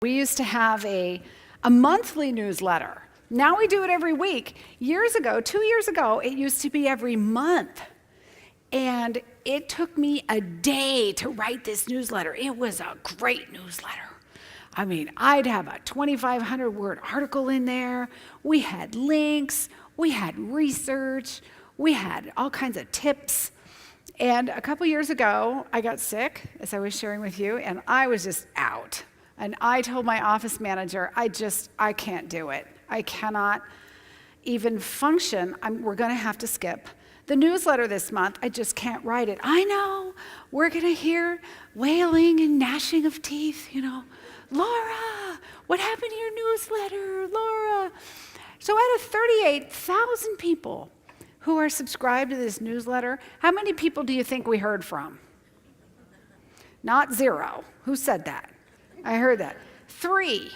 We used to have a monthly newsletter. Now we do it every week. Years ago, 2 years ago, it used to be every month. And it took me a day to write this newsletter. It was a great newsletter. I mean, I'd have a 2,500 word article in there. We had links, we had research, we had all kinds of tips. And a couple years ago, I got sick, as I was sharing with you, and I was just out. And I told my office manager, I can't do it. I cannot even function. We're going to have to skip the newsletter this month. I just can't write it. I know. We're going to hear wailing and gnashing of teeth, Laura, what happened to your newsletter, Laura? So out of 38,000 people who are subscribed to this newsletter, how many people do you think we heard from? Not zero. Who said that? I heard that. Three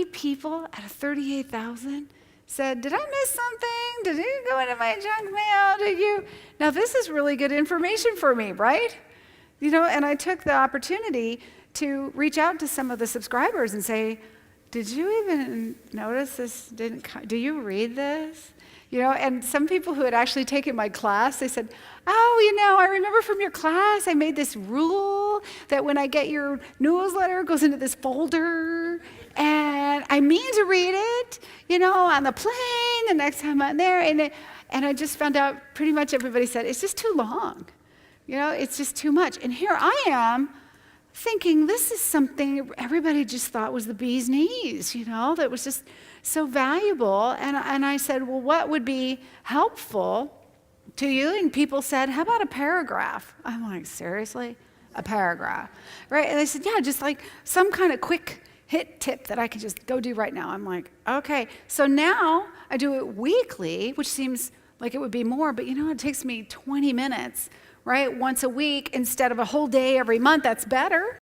people out of 38,000 said, did I miss something? Did it go into my junk mail? Did you? Now this is really good information for me, right? And I took the opportunity to reach out to some of the subscribers and say, did you even notice this do you read this? And some people who had actually taken my class, they said, oh, I remember from your class, I made this rule that when I get your newsletter, it goes into this folder, and I mean to read it, on the plane, the next time I'm there, and I just found out pretty much everybody said, it's just too long. It's just too much. And here I am thinking this is something everybody just thought was the bee's knees, that was just so valuable. And I said, well, what would be helpful to you? And people said, how about a paragraph? I'm like, seriously? A paragraph, right? And they said, yeah, just like some kind of quick hit tip that I could just go do right now. I'm like, okay. So now I do it weekly, which seems like it would be more, but it takes me 20 minutes, right? Once a week instead of a whole day every month. That's better.